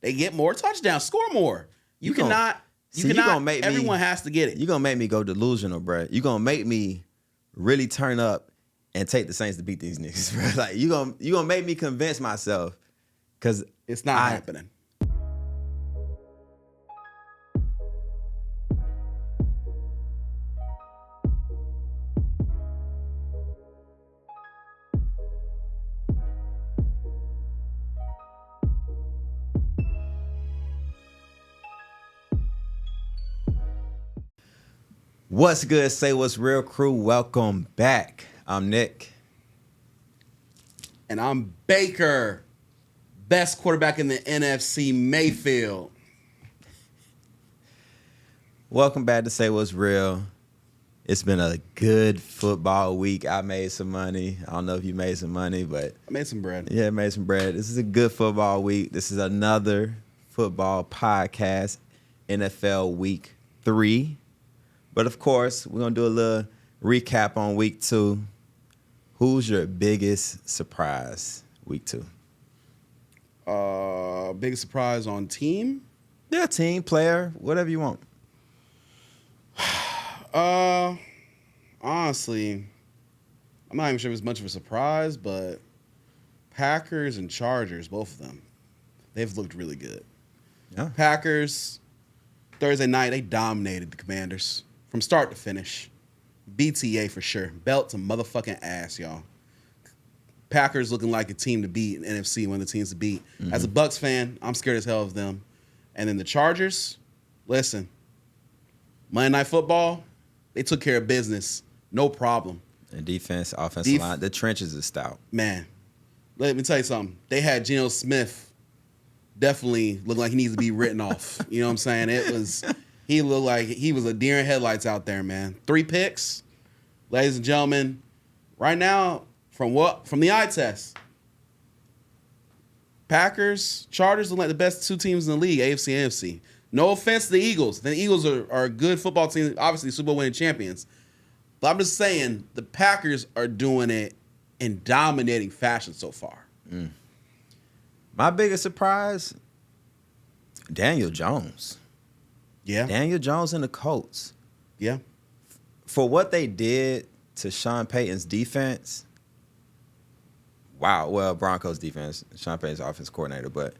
They get more touchdowns, score more. You cannot. Everyone has to get it. You're going to make me go delusional, bro. You're going to make me really turn up and take the Saints to beat these niggas, bro. Like, you're gonna make me convince myself because it's not happening. What's good? Say what's real, crew. Welcome back. I'm Nick. And I'm Baker. Best quarterback in the NFC, Mayfield. Welcome back to Say What's Real. It's been a good football week. I made some money. I don't know if you made some money, but I made some bread. Yeah, I made some bread. This is a good football week. This is another football podcast, NFL Week 3. But of course, we're going to do a little recap on week 2. Who's your biggest surprise week 2? Biggest surprise on team? Yeah, team, player, whatever you want. Honestly, I'm not even sure if it's much of a surprise, but Packers and Chargers, both of them, they've looked really good. Yeah. Packers, Thursday night, they dominated the Commanders from start to finish. BTA for sure. Belt to motherfucking ass, y'all. Packers looking like a team to beat, NFC one of the teams to beat. Mm-hmm. As a Bucs fan, I'm scared as hell of them. And then the Chargers, listen, Monday Night Football, they took care of business. No problem. And defense, offensive line, the trenches is stout. Man, let me tell you something. They had Geno Smith definitely look like he needs to be written off. You know what I'm saying? He looked like he was a deer in headlights out there, man. 3 picks. Ladies and gentlemen, right now, from the eye test, Packers, Chargers look like the best 2 teams in the league, AFC and NFC. No offense to the Eagles. The Eagles are a good football team, obviously Super Bowl winning champions. But I'm just saying the Packers are doing it in dominating fashion so far. My biggest surprise, Daniel Jones. Yeah. Daniel Jones and the Colts. Yeah. For what they did to Sean Payton's defense, wow. Well, Broncos defense, Sean Payton's offense coordinator, but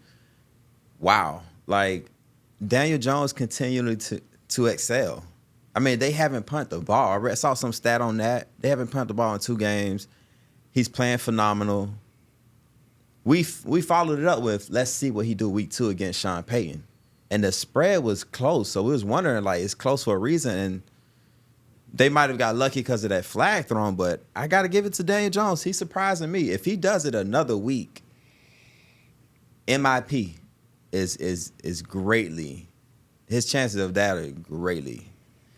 wow. Like, Daniel Jones continuing to excel. I mean, they haven't punted the ball. I saw some stat on that. They haven't punted the ball in 2 games. He's playing phenomenal. We followed it up with, let's see what he do week 2 against Sean Payton. And the spread was close, so we was wondering, like, it's close for a reason, and they might have got lucky because of that flag thrown, but I got to give it to Daniel Jones. He's surprising me. If he does it another week, MIP is greatly, his chances of that are greatly.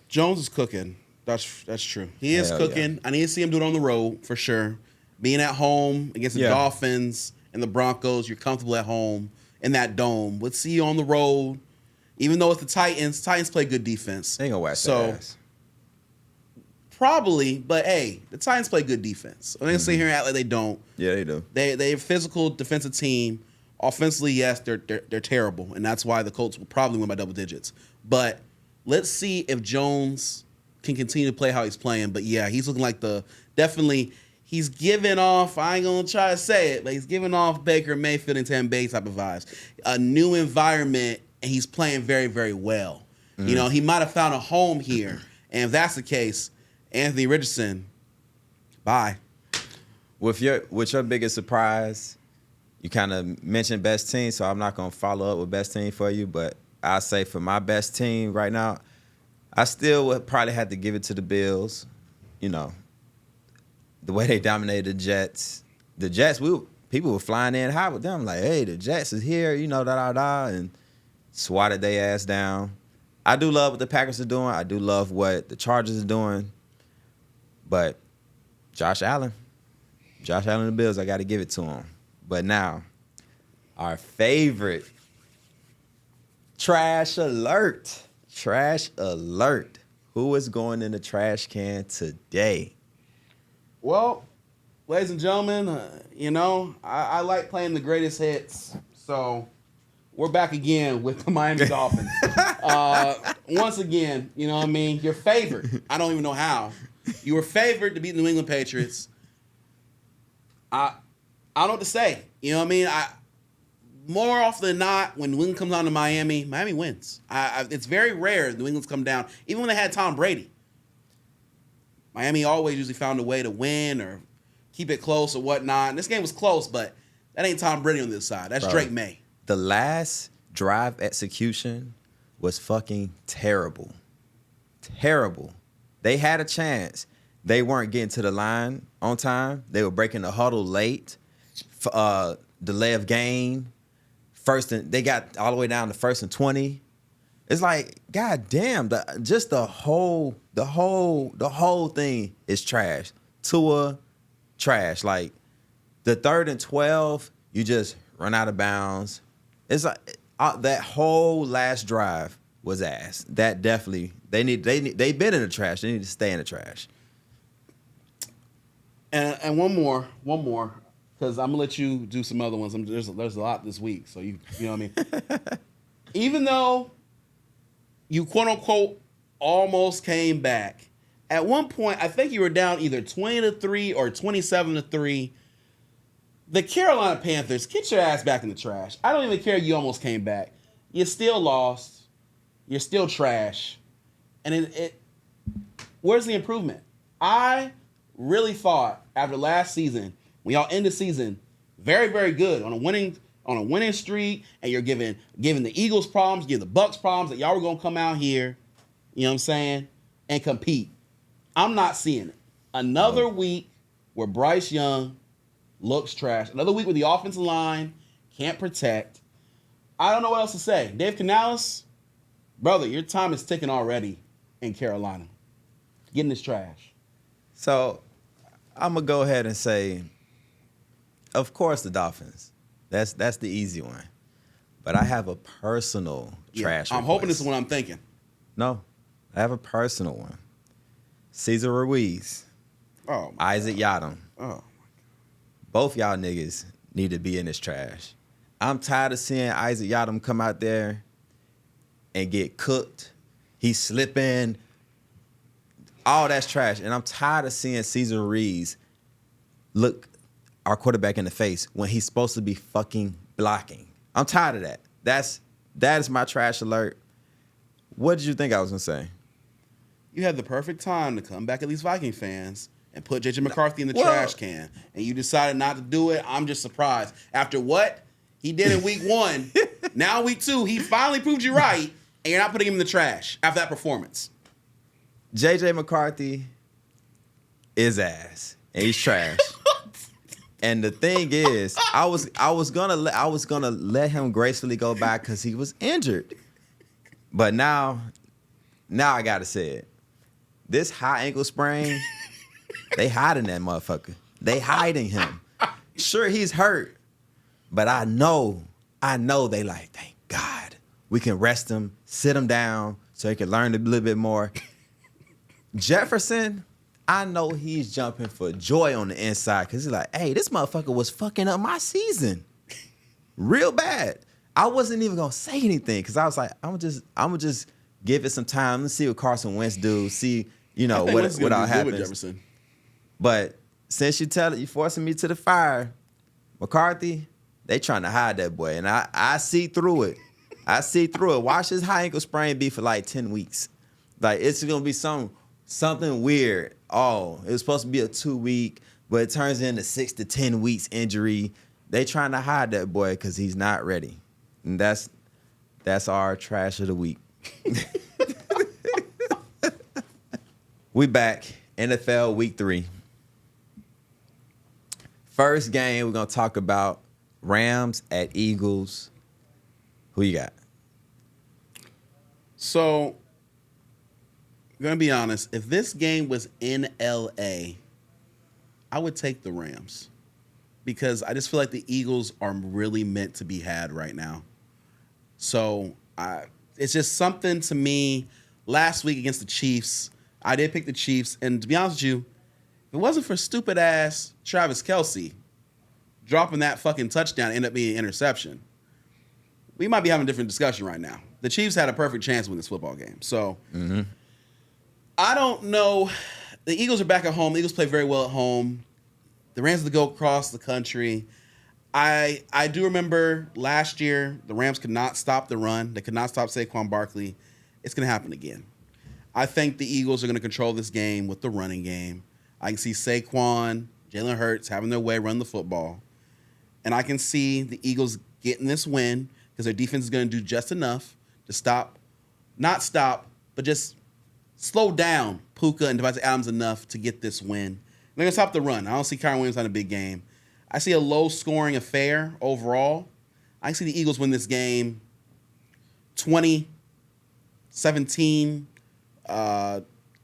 Jones is cooking. That's true. He is cooking. Yeah. I need to see him do it on the road for sure. Being at home against the Dolphins and the Broncos, you're comfortable at home in that dome. Let's see you on the road. Even though it's the Titans play good defense. They ain't gonna whack their ass. Probably, but hey, the Titans play good defense. I'm gonna sit here and act like they don't. Yeah, they do. They're a physical defensive team. Offensively, yes, they're terrible, and that's why the Colts will probably win by double digits. But let's see if Jones can continue to play how he's playing. But yeah, he's looking like he's giving off, I ain't gonna try to say it, but he's giving off Baker Mayfield and Tampa Bay type of vibes. A new environment, and he's playing very, very well. Mm. You know, he might have found a home here. And if that's the case, Anthony Richardson, bye. With your biggest surprise, you kind of mentioned best team, so I'm not going to follow up with best team for you, but I say for my best team right now, I still would probably have to give it to the Bills. You know, the way they dominated the Jets. The Jets, people were flying in high with them, like, hey, the Jets is here, you know, and swatted their ass down. I do love what the Packers are doing. I do love what the Chargers are doing. But Josh Allen and the Bills, I got to give it to him. But now, our favorite trash alert. Who is going in the trash can today? Well, ladies and gentlemen, I like playing the greatest hits. So We're back again with the Miami Dolphins. Once again, you know what I mean? You're favored. I don't even know how. You were favored to beat the New England Patriots. I don't know what to say. You know what I mean? More often than not, when New England comes down to Miami, Miami wins. It's very rare New England's come down, even when they had Tom Brady. Miami always usually found a way to win or keep it close or whatnot. And this game was close, but that ain't Tom Brady on this side. That's Drake May. The last drive execution was fucking terrible. Terrible. They had a chance. They weren't getting to the line on time. They were breaking the huddle late. Delay of game. They got all the way down to 1st and 20. It's like, god damn, the whole thing is trash. Tua, trash. Like the 3rd and 12, you just run out of bounds. It's like that whole last drive was ass. That definitely they've been in the trash. They need to stay in the trash. And one more, because I'm gonna let you do some other ones. There's a lot this week, so you know what I mean. Even though you quote unquote almost came back, at one point I think you were down either 20-3 or 27-3. The Carolina Panthers, get your ass back in the trash. I don't even care you almost came back. You still lost. You're still trash. And where's the improvement? I really thought after last season, when y'all end the season very, very good on a winning streak, and you're giving the Eagles problems, giving the Bucs problems, that y'all were gonna come out here, you know what I'm saying, and compete. I'm not seeing it. Another week where Bryce Young looks trash. Another week with the offensive line can't protect. I don't know what else to say. Dave Canales, brother, your time is ticking already in Carolina. Getting this trash. So I'm gonna go ahead and say, of course, the Dolphins. That's the easy one. But I have a personal trash. I'm hoping this is what I'm thinking. No, I have a personal one. Cesar Ruiz. Oh, Isaac Yadam. Oh. Both y'all niggas need to be in this trash. I'm tired of seeing Isaac Yadam come out there and get cooked. He's slipping. All that's trash. And I'm tired of seeing Cesar Ruiz look our quarterback in the face when he's supposed to be fucking blocking. I'm tired of that. That is my trash alert. What did you think I was going to say? You had the perfect time to come back at these Viking fans and put J.J. McCarthy in the trash can, and you decided not to do it. I'm just surprised. After what he did in week 1, now week 2, he finally proved you right, and you're not putting him in the trash after that performance. J.J. McCarthy is ass, and he's trash. And the thing is, I was gonna let him gracefully go back because he was injured, but now I gotta say it. This high ankle sprain. They hiding that motherfucker. They hiding him. Sure, he's hurt, but I know they like, thank God. We can rest him, sit him down so he can learn a little bit more. Jefferson, I know he's jumping for joy on the inside because he's like, hey, this motherfucker was fucking up my season. Real bad. I wasn't even going to say anything because I was like, I'm gonna just give it some time. Let's see what Carson Wentz do. See, what all happens. Jefferson. But since you forcing me to the fire, McCarthy, they trying to hide that boy. And I see through it. Watch his high ankle sprain be for like 10 weeks. Like, it's going to be something weird. Oh, it was supposed to be a 2-week, but it turns into 6 to 10 weeks injury. They trying to hide that boy because he's not ready. And that's our trash of the week. We back. NFL Week 3. First game, we're going to talk about Rams at Eagles. Who you got? So, I'm going to be honest. If this game was in L.A., I would take the Rams because I just feel like the Eagles are really meant to be had right now. So, it's just something to me. Last week against the Chiefs, I did pick the Chiefs. And to be honest with you, if it wasn't for stupid-ass Travis Kelce dropping that fucking touchdown, ended up being an interception, we might be having a different discussion right now. The Chiefs had a perfect chance to win this football game. So I don't know. The Eagles are back at home. The Eagles play very well at home. The Rams have to go across the country. I do remember last year the Rams could not stop the run. They could not stop Saquon Barkley. It's going to happen again. I think the Eagles are going to control this game with the running game. I can see Saquon, Jalen Hurts having their way, run the football. And I can see the Eagles getting this win because their defense is going to do just enough to not stop, but just slow down Puka and Devontae Adams enough to get this win. They're going to stop the run. I don't see Kyron Williams on a big game. I see a low-scoring affair overall. I see the Eagles win this game 20, 17,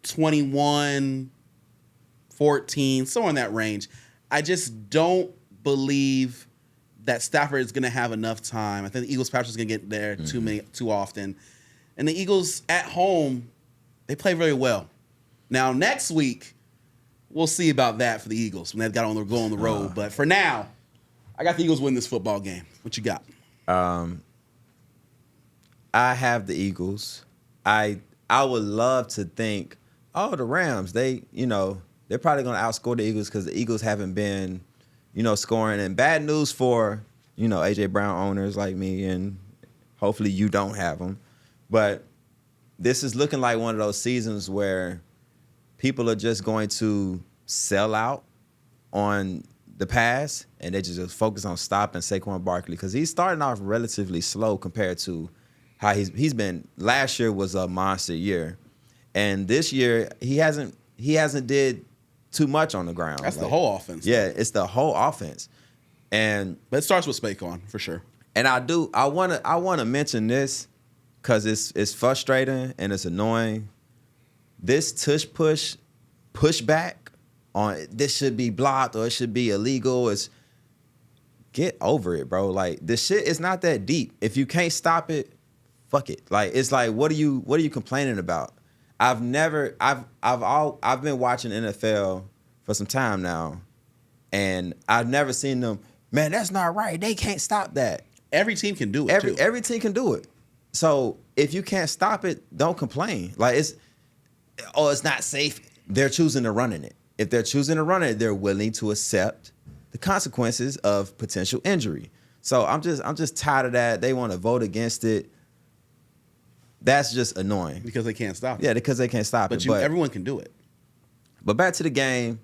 21, 14, somewhere in that range. I just don't believe that Stafford is going to have enough time. I think the Eagles' pass is going to get there too often. And the Eagles at home, they play very well. Now, next week, we'll see about that for the Eagles when they've got to go on the road. But for now, I got the Eagles win this football game. What you got? I have the Eagles. I would love to think, the Rams, they're probably going to outscore the Eagles because the Eagles haven't been, scoring. And bad news for, A.J. Brown owners like me, and hopefully you don't have them. But this is looking like one of those seasons where people are just going to sell out on the pass, and they just focus on stopping Saquon Barkley because he's starting off relatively slow compared to how he's been. Last year was a monster year, and this year he hasn't did too much on the ground. That's the whole offense. Yeah, it's the whole offense, but it starts with Saquon for sure. And I want to mention this because it's frustrating and it's annoying. This pushback on this should be blocked or it should be illegal. Get over it, bro. Like, this shit is not that deep. If you can't stop it, fuck it. Like, it's like, what are you complaining about? I've been watching NFL for some time now, and I've never seen them, man, that's not right. They can't stop that. Every team can do it. Every team can do it. So if you can't stop it, don't complain. Like, it's not safe. They're choosing to run in it. If they're choosing to run it, they're willing to accept the consequences of potential injury. So I'm just tired of that. They want to vote against it. That's just annoying. Because they can't stop it. Yeah, because they can't stop it. But everyone can do it. But back to the game.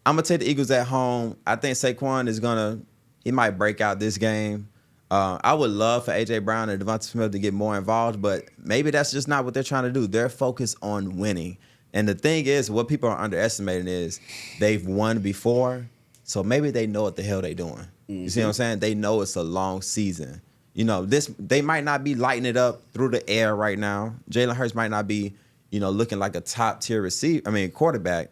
I'm going to take the Eagles at home. I think Saquon he might break out this game. I would love for A.J. Brown and Devonta Smith to get more involved, but maybe that's just not what they're trying to do. They're focused on winning. And the thing is, what people are underestimating is they've won before, so maybe they know what the hell they're doing. You see what I'm saying? They know it's a long season. They might not be lighting it up through the air right now. Jalen Hurts might not be, looking like a top-tier quarterback.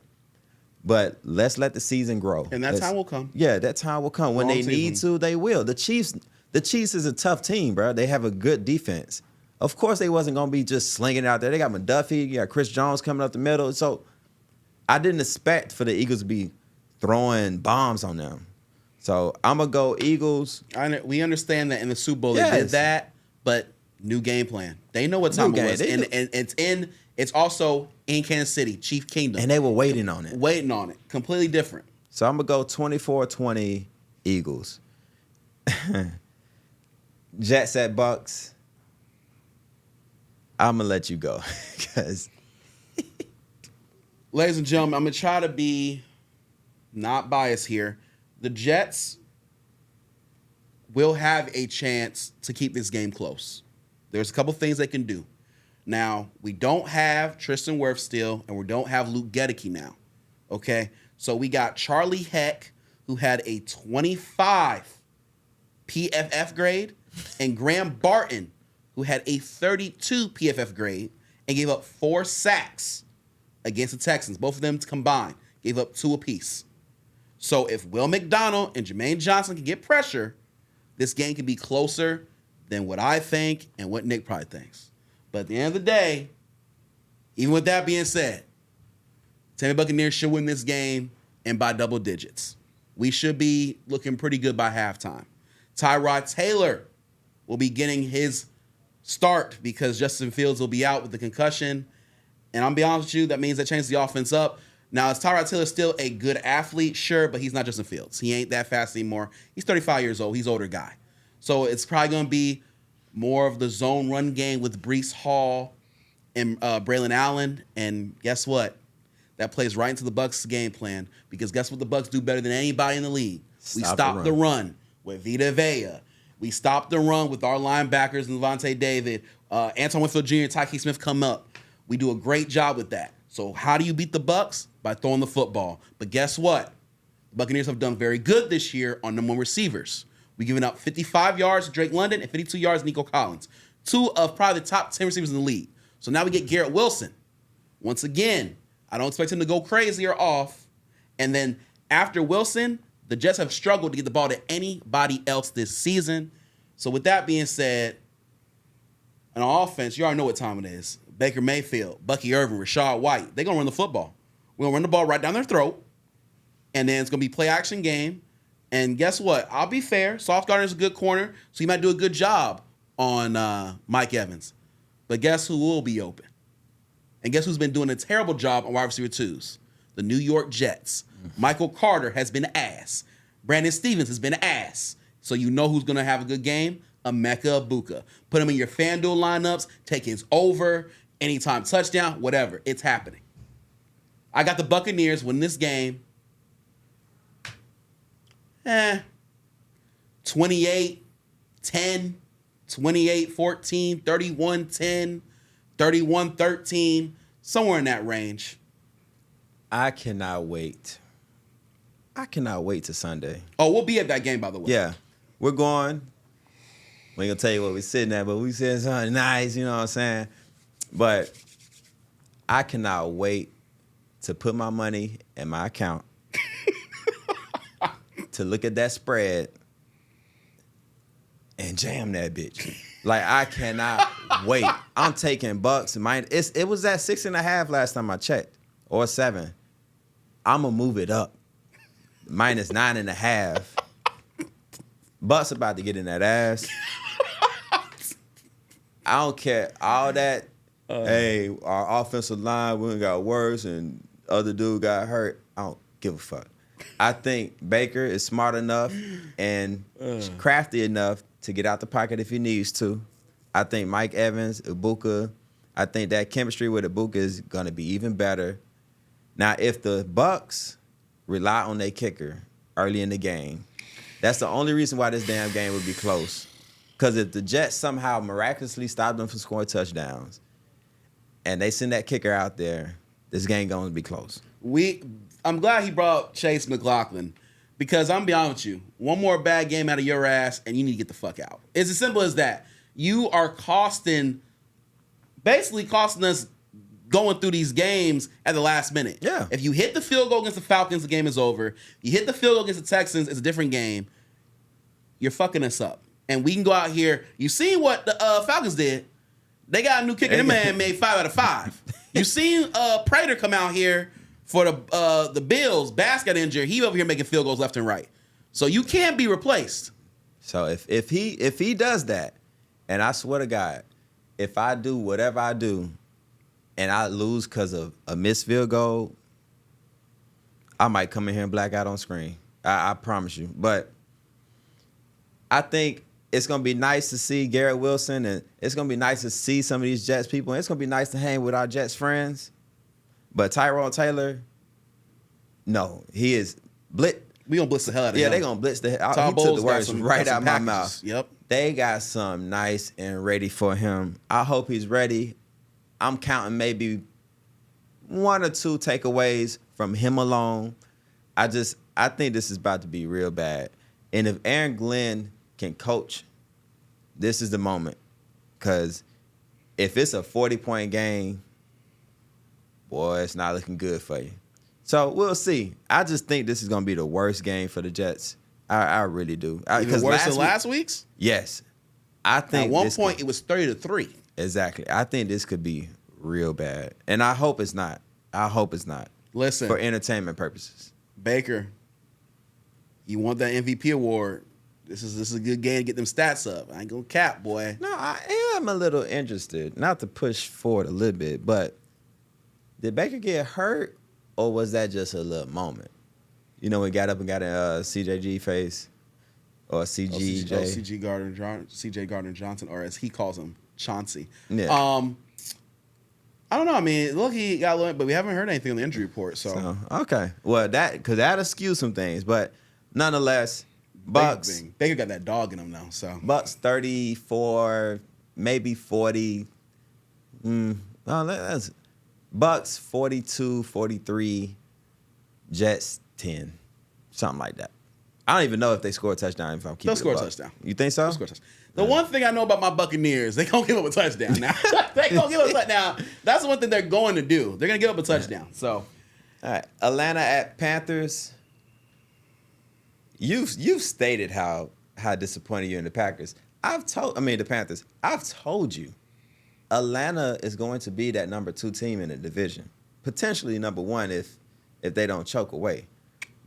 But let's let the season grow. And that time will come. Yeah, that time will come. When they need to, they will. The Chiefs is a tough team, bro. They have a good defense. Of course, they wasn't going to be just slinging it out there. They got McDuffie. You got Chris Jones coming up the middle. So I didn't expect for the Eagles to be throwing bombs on them. So I'm going to go Eagles. We understand that in the Super Bowl they did that, but new game plan. They know what time it was. And it's also in Kansas City, Chief Kingdom. And they were waiting on it. Completely different. So I'm going to go 24-20 Eagles. Jets at Bucs. I'm going to let you go. Ladies and gentlemen, I'm going to try to be not biased here. The Jets will have a chance to keep this game close. There's a couple things they can do. Now, we don't have Tristan Wirfs still, and we don't have Luke Gedeke now. Okay? So we got Charlie Heck, who had a 25 PFF grade, and Graham Barton, who had a 32 PFF grade and gave up 4 sacks against the Texans. Both of them combined gave up 2 apiece. So if Will McDonald and Jermaine Johnson can get pressure, this game can be closer than what I think and what Nick probably thinks. But at the end of the day, even with that being said, Tampa Bay Buccaneers should win this game and by double digits. We should be looking pretty good by halftime. Tyrod Taylor will be getting his start because Justin Fields will be out with the concussion. And I'm be honest with you, that means that changes the offense up. Now, is Tyrod Taylor still a good athlete? Sure, but he's not Justin Fields. He ain't that fast anymore. He's 35 years old. He's an older guy. So it's probably going to be more of the zone run game with Breece Hall and Braylon Allen. And guess what? That plays right into the Bucs' game plan because guess what the Bucs do better than anybody in the league? We stop the run with Vita Vea. We stop the run with our linebackers and Levante David. Antoine Winfield Jr. and Tyke Smith come up. We do a great job with that. So how do you beat the Bucs? By throwing the football. But guess what? The Buccaneers have done very good this year on number one receivers. We've given up 55 yards to Drake London and 52 yards to Nico Collins. Two of probably the top 10 receivers in the league. So now we get Garrett Wilson. Once again, I don't expect him to go crazy or off. And then after Wilson, the Jets have struggled to get the ball to anybody else this season. So with that being said, on offense, you already know what time it is. Baker Mayfield, Bucky Irvin, Rashad White, they're going to run the football. We're going to run the ball right down their throat. And then it's going to be play-action game. And guess what? I'll be fair. Sauce Gardner's a good corner, so he might do a good job on Mike Evans. But guess who will be open? And guess who's been doing a terrible job on wide receiver twos? The New York Jets. Michael Carter has been ass. Brandon Stevens has been ass. So you know who's going to have a good game? Emeka Ibuka. Put him in your FanDuel lineups. Take his over. Anytime touchdown. Whatever. It's happening. I got the Buccaneers win this game. 28-10, 28-14, 31-10, 31-13, somewhere in that range. I cannot wait. I cannot wait to Sunday. Oh, we'll be at that game, by the way. Yeah. We're going. We ain't going to tell you what we're sitting at, but we said something nice, you know what I'm saying? But I cannot wait to put my money in my account to look at that spread and jam that bitch. Like, I cannot wait. I'm taking Bucs. It was at 6.5 last time I checked, or 7. I'm going to move it up. Minus 9.5. Bucs about to get in that ass. I don't care. All that, hey, our offensive line, we got worse, and other dude got hurt. I don't give a fuck. I think Baker is smart enough and crafty enough to get out the pocket if he needs to. I think Mike Evans, Ibuka, I think that chemistry with Ibuka is going to be even better. Now, if the Bucs rely on their kicker early in the game, that's the only reason why this damn game would be close. Because if the Jets somehow miraculously stop them from scoring touchdowns and they send that kicker out there, this game going to be close. I'm glad he brought Chase McLaughlin because I'm be honest with you, one more bad game out of your ass and you need to get the fuck out. It's as simple as that. You are basically costing us going through these games at the last minute. Yeah. If you hit the field goal against the Falcons, the game is over. If you hit the field goal against the Texans, it's a different game. You're fucking us up. And we can go out here. You see what the Falcons did? They got a new kicker. That man made 5 out of 5. You seen Prater come out here for the Bills. Bass got injured. He over here making field goals left and right. So you can't be replaced. So if he does that, and I swear to God, if I do whatever I do, and I lose because of a missed field goal, I might come in here and black out on screen. I promise you. But I think it's going to be nice to see Garrett Wilson, and it's going to be nice to see some of these Jets people, and it's going to be nice to hang with our Jets friends. But Tyrod Taylor, no, he is blitz. We going to blitz the hell out of him. Yeah, they going to blitz the hell out of him. He took the words right out of my mouth. Yep. They got something nice and ready for him. I hope he's ready. I'm counting maybe 1 or 2 takeaways from him alone. I think this is about to be real bad. And if Aaron Glenn can coach, this is the moment. Because if it's a 40-point game, boy, it's not looking good for you. So we'll see. I just think this is going to be the worst game for the Jets. I really do. Even worse than last week's? Yes. I think at one point it was 30-3. Exactly. I think this could be real bad. And I hope it's not. Listen. For entertainment purposes. Baker, you want that MVP award. This is a good game to get them stats up. I ain't gonna cap, boy. No, I am a little interested. Not to push forward a little bit, but did Baker get hurt, or was that just a little moment? You know, when he got up and got a CJG face, or CGJ. CJ Gardner Johnson, or as he calls him, Chauncey. Yeah. I don't know. I mean, look, he got a little, but we haven't heard anything on the injury report. So okay, well because that'll skew some things, but nonetheless, Bucs. Baker got that dog in him now. So Bucs 34, maybe 40. That's Bucs 42, 43, Jets 10, something like that. I don't even know if they score a touchdown. If I'm keeping they'll score a touchdown. You think so? They'll score a touchdown. The one thing I know about my Buccaneers, they gonna give up a touchdown now. They gonna give up a touchdown. That's the one thing they're going to do. They're gonna give up a touchdown. So, all right, Atlanta at Panthers. You've stated how disappointed you're in the Packers. The Panthers. I've told you, Atlanta is going to be that number 2 team in the division, potentially number 1 if they don't choke away.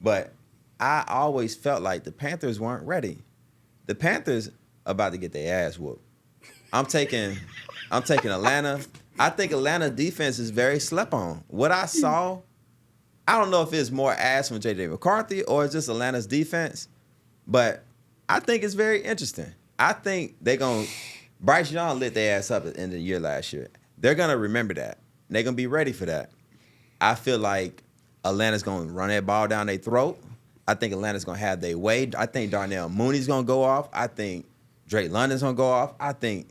But I always felt like the Panthers weren't ready. The Panthers about to get their ass whooped. I'm taking Atlanta. I think Atlanta defense is very slept on. What I saw, I don't know if it's more ass from J.J. McCarthy or it's just Atlanta's defense, but I think it's very interesting. I think Bryce Young lit their ass up at the end of the year last year. They're going to remember that. They're going to be ready for that. I feel like Atlanta's going to run that ball down their throat. I think Atlanta's going to have their way. I think Darnell Mooney's going to go off. I think Drake London's going to go off. I think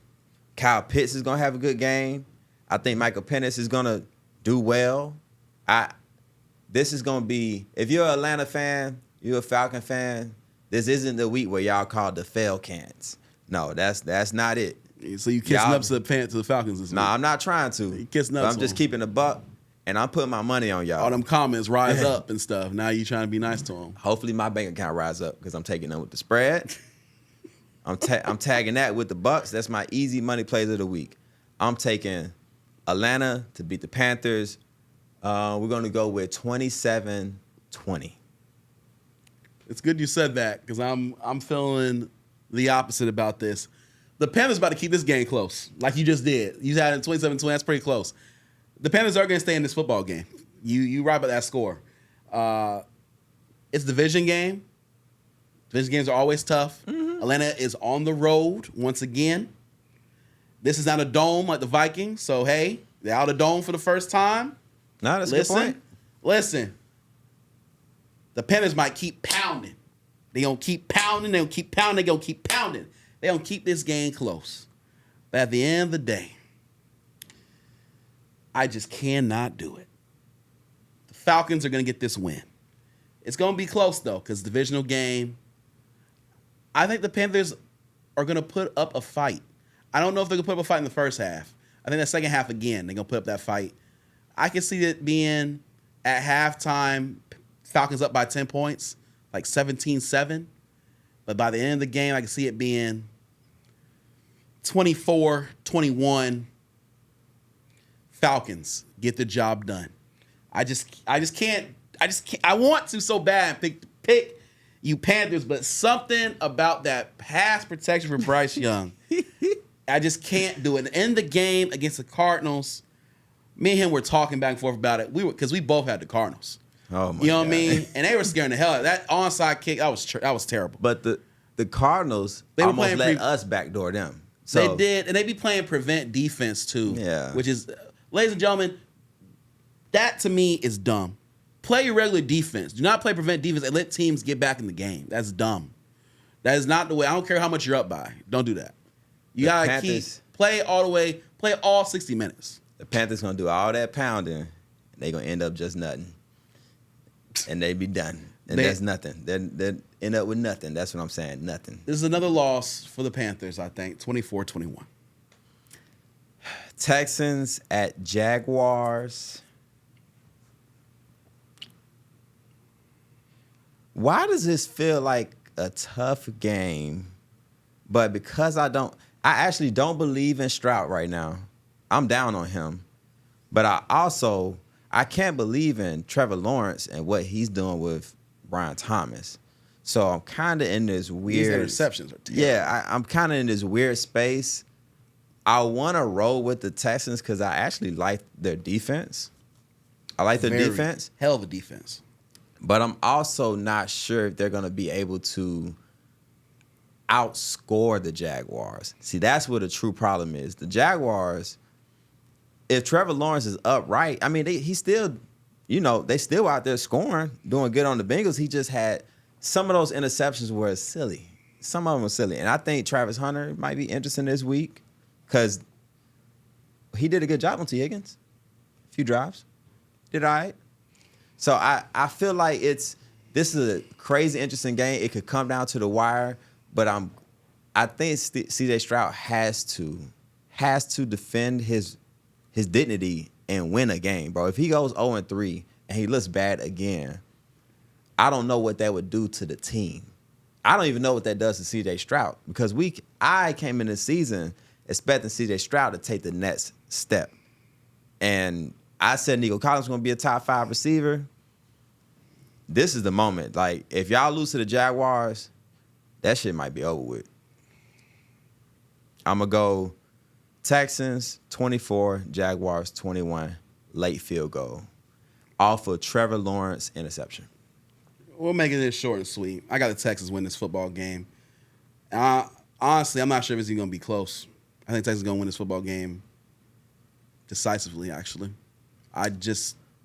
Kyle Pitts is going to have a good game. I think Michael Penix is going to do well. This is going to be, if you're an Atlanta fan, you're a Falcon fan, this isn't the week where y'all call the Falcons. No, that's not it. So you kissing up to the Falcons this week? I'm not trying to. You kissing up. I'm just keeping a buck, and I'm putting my money on y'all. All them comments rise up and stuff. Now you trying to be nice to them. Hopefully my bank account rise up because I'm taking them with the spread. I'm tagging that with the Bucs. That's my easy money plays of the week. I'm taking Atlanta to beat the Panthers. We're going to go with 27-20. It's good you said that because I'm feeling the opposite about this. The Panthers about to keep this game close, like you just did. You had it 27-20. That's pretty close. The Panthers are going to stay in this football game. You right about that score. It's a division game. Division games are always tough. Mm-hmm. Atlanta is on the road once again. This is not a dome like the Vikings. So, hey, they're out of dome for the first time. No, that's a good point. Listen. The Panthers might keep pounding. They're going to keep pounding. They're going to keep pounding. They're going to keep pounding. They're going to keep this game close. But at the end of the day, I just cannot do it. The Falcons are going to get this win. It's going to be close, though, because divisional game. I think the Panthers are going to put up a fight. I don't know if they're going to put up a fight in the first half. I think the second half, again, they're going to put up that fight. I can see it being at halftime, Falcons up by 10 points, like 17-7. But by the end of the game, I can see it being 24-21. Falcons get the job done. I just can't. I want to so bad pick you Panthers, but something about that pass protection for Bryce Young, I just can't do it. In the game against the Cardinals, me and him were talking back and forth about it. Because we both had the Cardinals. Oh my! You know God. what I mean? And they were scaring the hell out of that onside kick. That was terrible. But the Cardinals almost let us backdoor them. So they did, and they be playing prevent defense too. Yeah. Which is, ladies and gentlemen, that to me is dumb. Play your regular defense. Do not play prevent defense and let teams get back in the game. That's dumb. That is not the way. I don't care how much you're up by. Don't do that. You got to play all the way, play all 60 minutes. The Panthers going to do all that pounding, and they going to end up just nothing. And they be done. And that's nothing. They end up with nothing. That's what I'm saying, nothing. This is another loss for the Panthers, I think, 24-21. Texans at Jaguars. Why does this feel like a tough game? But because I actually don't believe in Stroud right now. I'm down on him. But I can't believe in Trevor Lawrence and what he's doing with Brian Thomas. So I'm kind of in this weird. These interceptions are terrible. Yeah, I'm kind of in this weird space. I want to roll with the Texans because I actually like their defense. I like their defense. Hell of a defense. But I'm also not sure if they're going to be able to outscore the Jaguars. See, that's what the true problem is. The Jaguars, if Trevor Lawrence is upright, I mean, he's still, they still out there scoring, doing good on the Bengals. He just had some of those interceptions were silly. Some of them were silly. And I think Travis Hunter might be interesting this week because he did a good job on T. Higgins. A few drives. Did all right. So I feel like this is a crazy interesting game. It could come down to the wire, but I think C.J. Stroud has to defend his dignity and win a game, bro. If he goes 0-3 and he looks bad again, I don't know what that would do to the team. I don't even know what that does to C.J. Stroud because I came in the season expecting C.J. Stroud to take the next step, and I said Nico Collins was going to be a top 5 receiver. This is the moment. Like, if y'all lose to the Jaguars, that shit might be over with. I'm going to go Texans 24, Jaguars 21, late field goal. Off of Trevor Lawrence interception. We'll make it this short and sweet. I got the Texans win this football game. Honestly, I'm not sure if it's even going to be close. I think Texans are going to win this football game decisively, actually.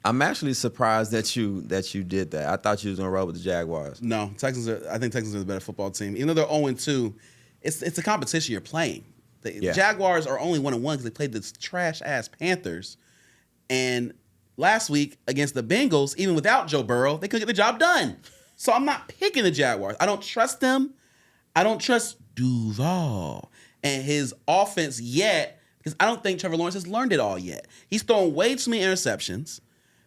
I'm actually surprised that you did that. I thought you was gonna roll with the Jaguars. No, I think Texans are the better football team. Even though they're 0-2, it's a competition you're playing. The Jaguars are only 1-1 because they played this trash ass Panthers. And last week against the Bengals, even without Joe Burrow, they couldn't get the job done. So I'm not picking the Jaguars. I don't trust them. I don't trust Duval and his offense yet. Because I don't think Trevor Lawrence has learned it all yet. He's thrown way too many interceptions.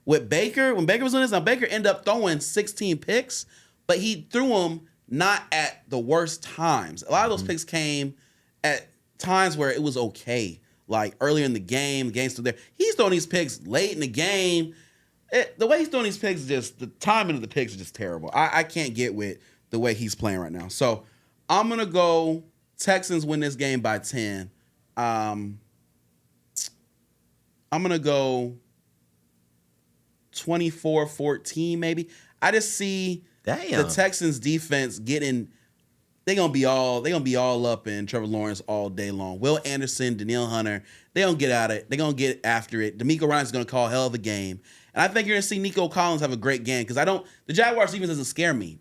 With Baker, when Baker was doing this, now Baker ended up throwing 16 picks, but he threw them not at the worst times. A lot of those picks came at times where it was okay, like earlier in the game's still there. He's throwing these picks late in the game. The way he's throwing these picks, the timing of the picks is just terrible. I can't get with the way he's playing right now. So I'm going to go Texans win this game by 10. I'm going to go 24-14 maybe. I just see the Texans defense they're going to be all up in Trevor Lawrence all day long. Will Anderson, Danielle Hunter, they don't get at it. They're going to get after it. D'Amico Ryan's going to call hell of a game. And I think you're going to see Nico Collins have a great game because the Jaguars defense doesn't scare me.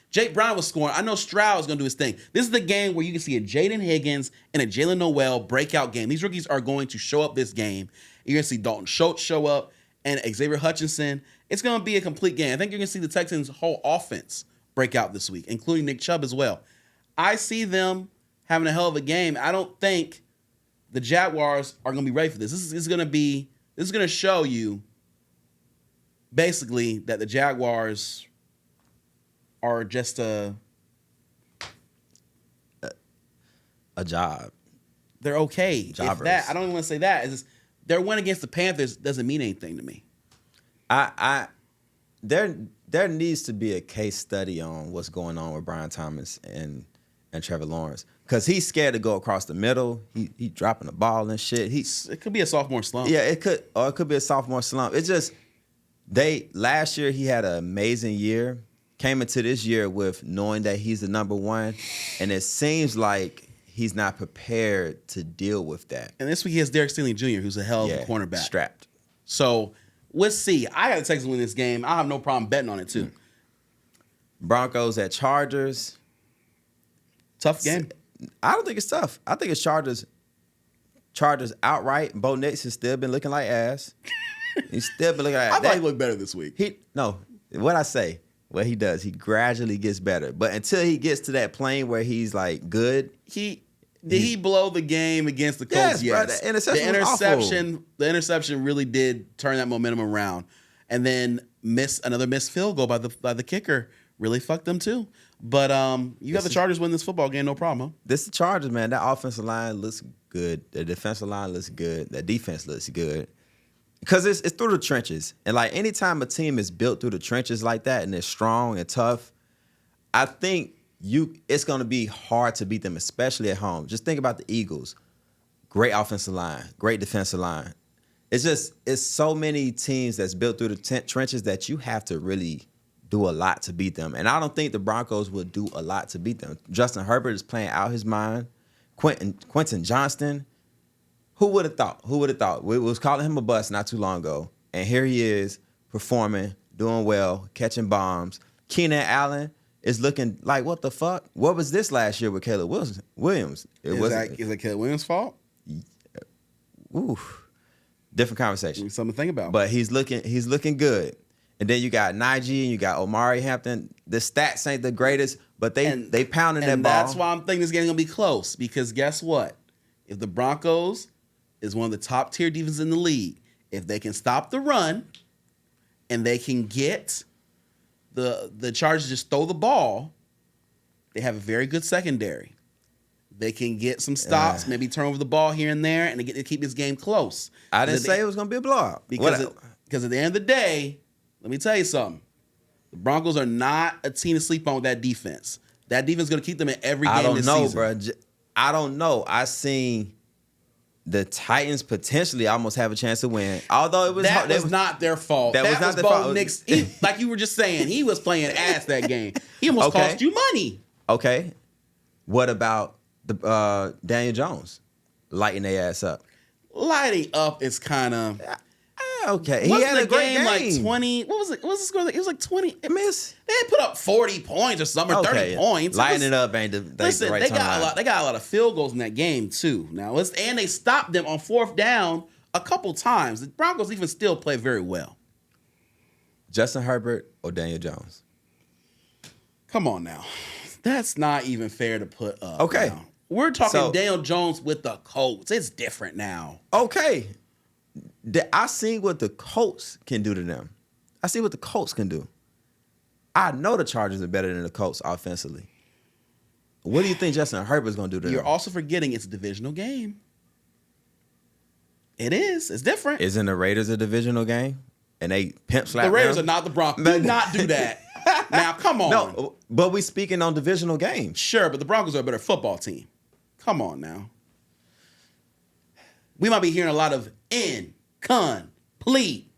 Jake Brown was scoring. I know Stroud is going to do his thing. This is the game where you can see a Jaden Higgins and a Jalen Noel breakout game. These rookies are going to show up this game. You're going to see Dalton Schultz show up and Xavier Hutchinson. It's going to be a complete game. I think you're going to see the Texans' whole offense break out this week, including Nick Chubb as well. I see them having a hell of a game. I don't think the Jaguars are going to be ready for this. This is going to show you basically that the Jaguars are just a job. They're okay. Jobbers. If that, I don't even want to say that. It's just, their win against the Panthers doesn't mean anything to me. There needs to be a case study on what's going on with Brian Thomas and Trevor Lawrence because he's scared to go across the middle. He dropping the ball and shit. It could be a sophomore slump. Yeah, it could be a sophomore slump. It's just last year he had an amazing year. Came into this year with knowing that he's the number one, and it seems like he's not prepared to deal with that. And this week he has Derek Stingley Jr., who's a hell of a cornerback. Strapped. So we'll see. I got the Texans win this game. I have no problem betting on it too. Broncos at Chargers. Tough game. I don't think it's tough. I think it's Chargers outright. Bo Nix has still been looking like ass. He's still been looking like ass. I thought he looked better this week. What he does, he gradually gets better. But until he gets to that plane where he's like good. Did he blow the game against the Colts? Yes. Bro, The interception really did turn that momentum around. And then another missed field goal by the kicker really fucked them too. But you got the Chargers win this football game, no problem, huh? This is the Chargers, man. That offensive line looks good. The defensive line looks good. That defense looks good. Because it's through the trenches. And, like, anytime a team is built through the trenches like that and it's strong and tough, I think it's going to be hard to beat them, especially at home. Just think about the Eagles. Great offensive line, great defensive line. It's so many teams that's built through the trenches that you have to really do a lot to beat them. And I don't think the Broncos will do a lot to beat them. Justin Herbert is playing out his mind. Quentin Johnston, who would have thought? Who would have thought? We was calling him a bust not too long ago. And here he is performing, doing well, catching bombs. Keenan Allen is looking like, what the fuck? What was this last year with Caleb Williams? Is that Caleb Williams' fault? Ooh, different conversation. Something to think about. But he's looking good. And then you got Najee and you got Omari Hampton. The stats ain't the greatest, but they pounding that ball. And that's why I'm thinking this game's gonna be close. Because guess what? If the Broncos is one of the top tier defenses in the league, if they can stop the run and they can get the Chargers to just throw the ball, they have a very good secondary. They can get some stops, maybe turn over the ball here and there, and they get to keep this game close. I didn't say it was going to be a blowout. Because at the end of the day, let me tell you something. The Broncos are not a team to sleep on with that defense. That defense is going to keep them in every game this season. I don't know, bro. I don't know. I seen the Titans potentially almost have a chance to win. Although it was not their fault. That was not their fault. Nick's, like you were just saying, he was playing ass that game. He almost cost you money. Okay. What about the Daniel Jones lighting their ass up? Lighting up is kind of okay. He had a great game. Like 20. What was it? What was the score? It was like 20. It missed. They had put up 40 points or something, or 30 points. Lighting it up ain't the right they got a lot of field goals in that game too. Now and they stopped them on fourth down a couple times. The Broncos even still play very well. Justin Herbert or Daniel Jones? Come on now. That's not even fair to put up. Okay. Now. We're talking Daniel Jones with the Colts. It's different now. Okay. I see what the Colts can do to them. I see what the Colts can do. I know the Chargers are better than the Colts offensively. What do you think Justin Herbert's going to do to them? You're also forgetting it's a divisional game. It is. It's different. Isn't the Raiders a divisional game? And they pimp slap The Raiders them? are not the Broncos. Do not do that. Now, come on. No, but we speaking on divisional games. Sure, but the Broncos are a better football team. Come on now. We might be hearing a lot of incomplete.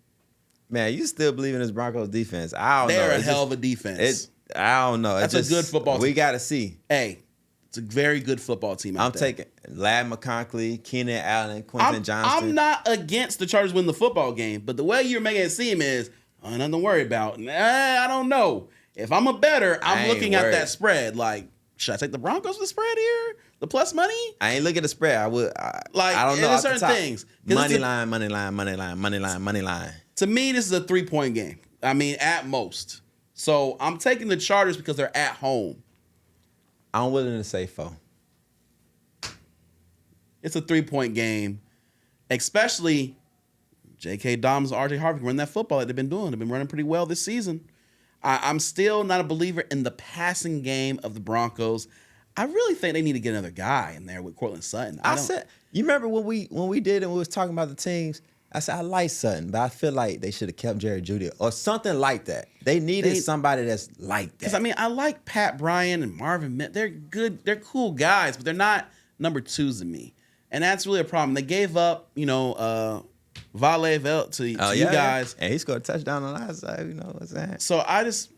Man, you still believe in this Broncos defense? I don't know. They're a hell of a defense. I don't know. That's a good football team. We got to see. Hey, it's a very good football team out there. I'm taking Ladd McConkey, Keenan Allen, Quentin Johnston. I'm not against the Chargers winning the football game, but the way you're making it seem is, nothing to worry about. I don't know. If I'm a bettor, I'm looking at that spread. Like, should I take the Broncos with the spread here? The plus money? I ain't looking at the spread. I would. I don't know. There's certain things. Money line. To me, this is a 3-point game. I mean, at most. So I'm taking the Chargers because they're at home. I'm willing to say 4. It's a 3-point game, especially J.K. Dobbins and R.J. Harvey run that football that they've been doing. They've been running pretty well this season. I'm still not a believer in the passing game of the Broncos. I really think they need to get another guy in there with Cortland Sutton. You remember when we did and we was talking about the teams? I said I like Sutton, but I feel like they should have kept Jerry Jeudy or something like that. They needed somebody that's like that. Because I mean, I like Pat Bryant and Marvin Mill. They're good. They're cool guys, but they're not number 2s to me, and that's really a problem. They gave up, Vale to you guys, and he scored a touchdown on the last side. You know what I'm saying? So I just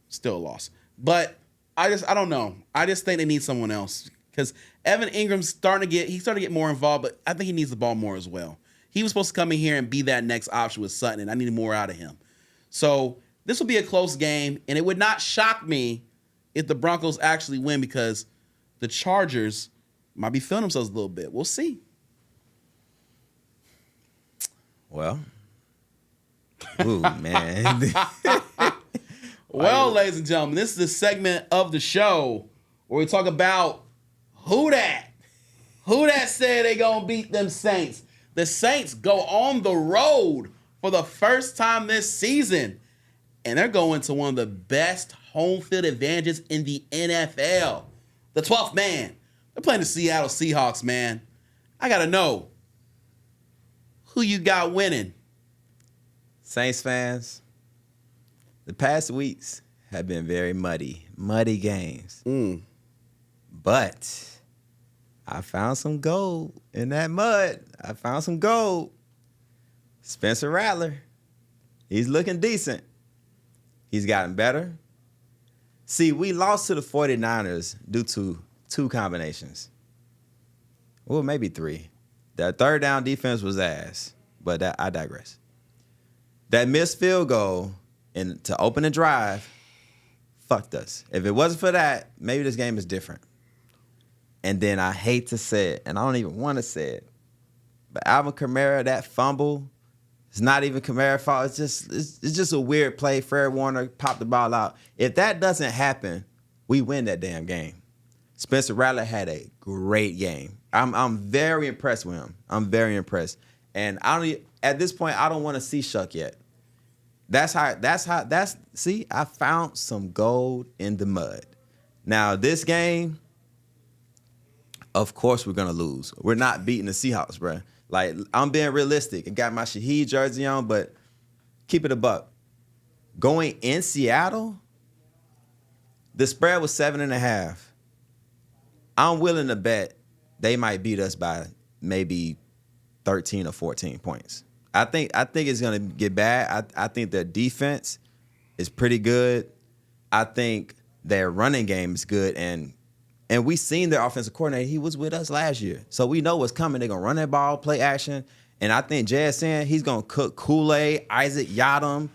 still lost, but I don't know. I just think they need someone else because Evan Ingram's starting to get more involved, but I think he needs the ball more as well. He was supposed to come in here and be that next option with Sutton, and I needed more out of him. So this will be a close game, and it would not shock me if the Broncos actually win because the Chargers might be feeling themselves a little bit. We'll see. Well, ooh, man. Well, ladies and gentlemen, this is the segment of the show where we talk about who that said they gonna beat them Saints. The Saints go on the road for the first time this season, and they're going to one of the best home field advantages in the NFL. The 12th man. They're playing the Seattle Seahawks, man. I gotta know who you got winning. Saints fans, the past weeks have been very muddy games. Mm. But I found some gold in that mud. I found some gold. Spencer Rattler, he's looking decent. He's gotten better. See, we lost to the 49ers due to 2 combinations. Well, maybe 3. That third down defense was ass, but I digress. That missed field goal and to open the drive fucked us. If it wasn't for that, maybe this game is different. And then I hate to say it, and I don't even want to say it, but Alvin Kamara, that fumble, it's not even Kamara's fault. It's just a weird play. Fred Warner popped the ball out. If that doesn't happen, we win that damn game. Spencer Rattler had a great game. I'm very impressed with him. I'm very impressed. And at this point, I don't want to see Shuck yet. See, I found some gold in the mud. Now, this game, of course we're going to lose. We're not beating the Seahawks, bro. Like, I'm being realistic. I got my Shaheed jersey on, but keep it a buck. Going in Seattle, the spread was 7.5. I'm willing to bet they might beat us by maybe 13 or 14 points. I think it's going to get bad. I think their defense is pretty good. I think their running game is good. And we seen their offensive coordinator. He was with us last year. So we know what's coming. They're going to run that ball, play action. And I think JSN, he's going to cook Kool-Aid, Isaac Yadam.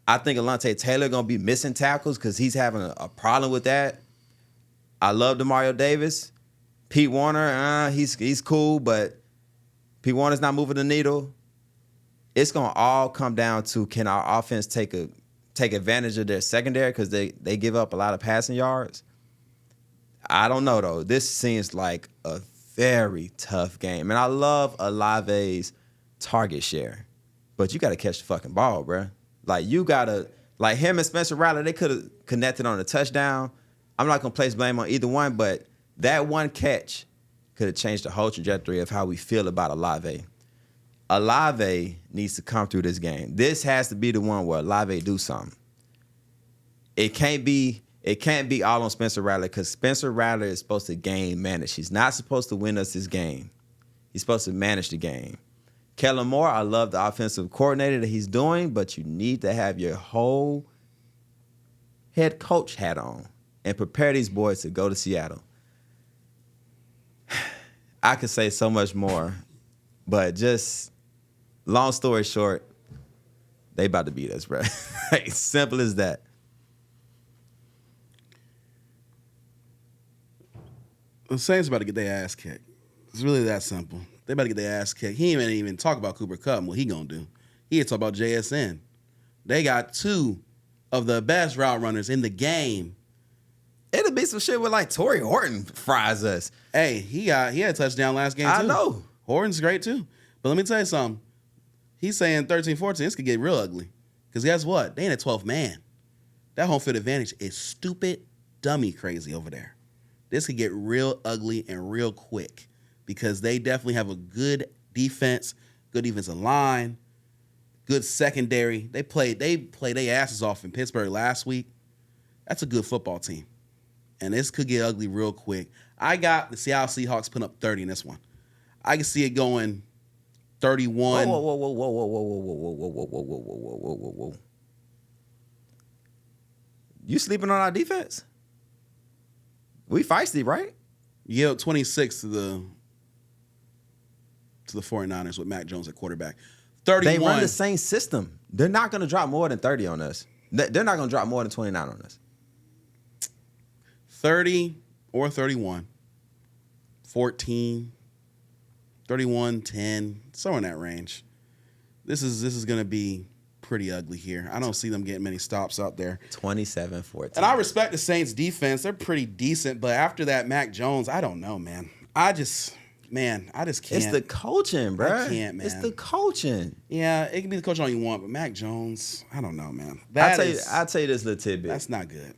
I think Alontae Taylor going to be missing tackles because he's having a problem with that. I love DeMario Davis. Pete Warner, he's cool, but Pete Warner's not moving the needle. It's going to all come down to, can our offense take advantage of their secondary because they give up a lot of passing yards? I don't know, though. This seems like a very tough game. And I love Olave's target share. But you got to catch the fucking ball, bro. Like, you got to, like him and Spencer Rattler, they could have connected on a touchdown. I'm not going to place blame on either one, but that one catch could have changed the whole trajectory of how we feel about Olave. Olave needs to come through this game. This has to be the one where Olave do something. It can't be all on Spencer Rattler because Spencer Rattler is supposed to game manage. He's not supposed to win us this game. He's supposed to manage the game. Kellen Moore, I love the offensive coordinator that he's doing, but you need to have your whole head coach hat on and prepare these boys to go to Seattle. I could say so much more, but just long story short, they about to beat us, bro. Like, simple as that. The Saints about to get their ass kicked. It's really that simple. They about to get their ass kicked. He ain't even talk about Cooper Kupp and what he gonna do. He ain't talk about JSN. They got 2 of the best route runners in the game. It'll be some shit with like Torrey Horton fries us. Hey, he had a touchdown last game too. I know. Horton's great too. But let me tell you something. He's saying 13-14, this could get real ugly. Because guess what? They ain't a 12th man. That home field advantage is stupid, dummy crazy over there. This could get real ugly and real quick because they definitely have a good defense, good defensive line, good secondary. They played their asses off in Pittsburgh last week. That's a good football team. And this could get ugly real quick. I got the Seattle Seahawks putting up 30 in this one. I can see it going 31. Whoa. You sleeping on our defense? We feisty, right? Yeah, 26 to the 49ers with Mac Jones at quarterback. 31. They run the same system. They're not going to drop more than 30 on us. They're not going to drop more than 29 on us. 30 or 31. 14. 31, 10, somewhere in that range. This is going to be pretty ugly here. I don't see them getting many stops out there. 27-14. And I respect the Saints' defense. They're pretty decent, but after that, Mac Jones, I don't know, man. I just can't. It's the coaching, bro. I can't, man. It's the coaching. Yeah, it can be the coaching all you want, but Mac Jones, I don't know, man. I'll tell you this little tidbit. That's not good.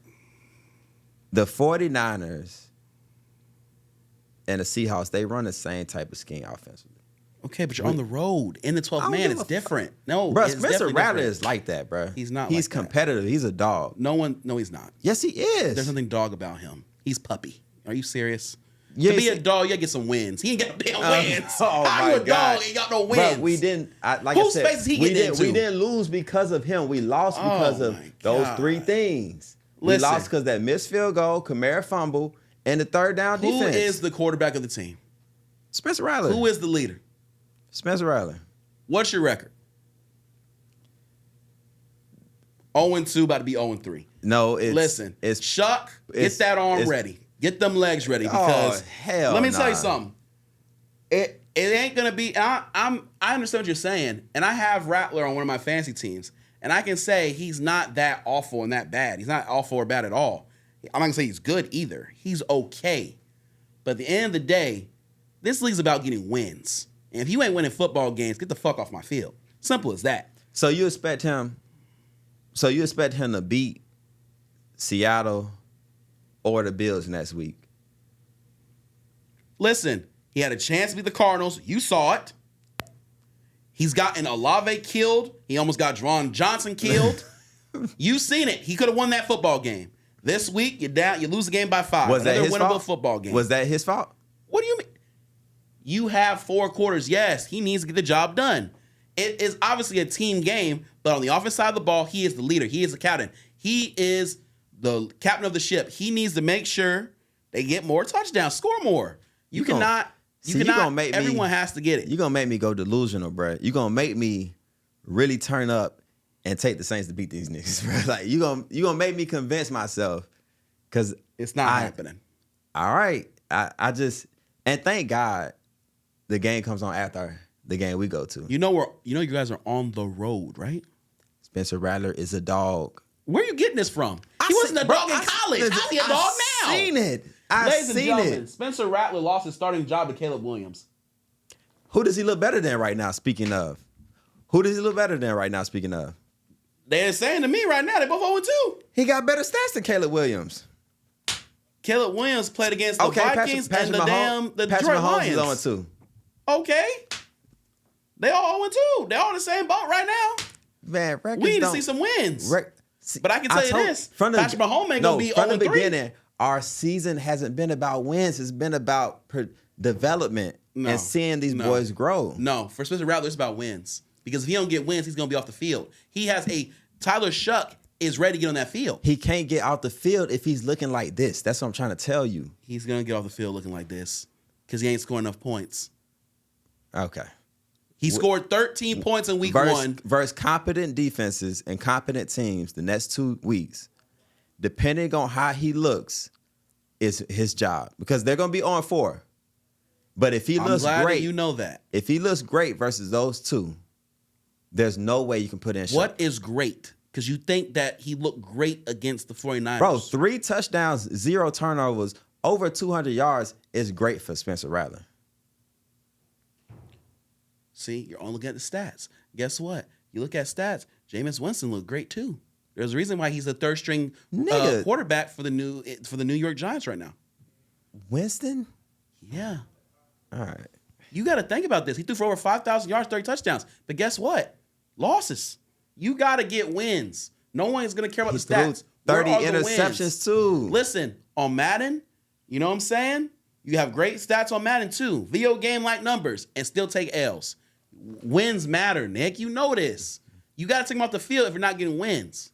The 49ers and the Seahawks, they run the same type of scheme offensively. Okay, but you're on the road in the 12th man. It's different. No, bro. it's Spencer definitely Rattler different. is like that, bro. He's not. He's like competitive. That. He's a dog. No, he's not. Yes, he is. There's nothing dog about him. He's puppy. Are you serious? Yeah, to be a dog, you gotta get some wins. He ain't got no damn wins. Oh How my you a God. dog? Ain't got no wins. Bro, we didn't. Like Whose I said, space is he we getting didn't. into? We didn't lose because of him. We lost because of those three things. Listen, we lost because that missed field goal, Kamara fumble, and the third down defense. Who is the quarterback of the team? Spencer Rattler. Who is the leader? Spencer Rattler. What's your record? 0-2, about to be 0-3. No, Listen, Chuck, get that arm ready. Get them legs ready because let me tell you something. It ain't gonna be. I understand what you're saying, and I have Rattler on one of my fantasy teams, and I can say he's not that awful and that bad. He's not awful or bad at all. I'm not gonna say he's good either. He's okay, but at the end of the day, this league's about getting wins. And if you ain't winning football games, get the fuck off my field. Simple as that. So you expect him to beat Seattle or the Bills next week? Listen, he had a chance to beat the Cardinals. You saw it. He's gotten Olave killed. He almost got Dron Johnson killed. You've seen it. He could have won that football game. This week, you're down. You lose the game by 5. Was that his winnable fault? Football game. Was that his fault? What do you mean? You have 4 quarters. Yes, he needs to get the job done. It is obviously a team game, but on the offense side of the ball, he is the leader. He is the captain. He is the captain of the ship. He needs to make sure they get more touchdowns, score more. You cannot. Everyone has to get it. You're going to make me go delusional, bro. You're going to make me really turn up and take the Saints to beat these niggas, bro. Like, you're gonna make me convince myself because it's not happening. All right. I just, and thank God the game comes on after the game we go to. You guys are on the road, right? Spencer Rattler is a dog. Where are you getting this from? He wasn't a dog in college. How's he a dog now? Seen it. Ladies and gentlemen, Spencer Rattler lost his starting job to Caleb Williams. Who does he look better than right now, speaking of? They're saying to me right now, they're both 0-2. He got better stats than Caleb Williams. Caleb Williams played against the Vikings and the Detroit Lions. Is 0-2. Okay. They all 0-2. They're all in the same boat right now. Man, we need to see some wins. But I can tell you this. Patrick Mahomes ain't going to be 0-3. From the beginning, our season hasn't been about wins. It's been about development and seeing these boys grow. No, for Spencer Rattler, it's about wins. Because if he don't get wins, he's going to be off the field. Tyler Shuck is ready to get on that field. He can't get out the field if he's looking like this. That's what I'm trying to tell you. He's going to get off the field looking like this because he ain't scoring enough points. Okay. He scored 13 points in week 1. Versus competent defenses and competent teams the next 2 weeks. Depending on how he looks is his job. Because they're going to be on 4. But if he looks great. You know that. If he looks great versus those 2, there's no way you can put in Shuck. What is great? Because you think that he looked great against the 49ers. Bro, 3 touchdowns, 0 turnovers, over 200 yards is great for Spencer Rattler. See, you're only looking at the stats. Guess what? You look at stats, Jameis Winston looked great too. There's a reason why he's the third string quarterback for the New York Giants right now. Winston? Yeah. All right. You got to think about this. He threw for over 5,000 yards, 30 touchdowns. But guess what? Losses. You got to get wins. No one's going to care about the stats. 30 interceptions too. Listen, on Madden, you know what I'm saying? You have great stats on Madden too. Video game-like numbers and still take L's. Wins matter, Nick. You know this. You got to take him off the field if you're not getting wins.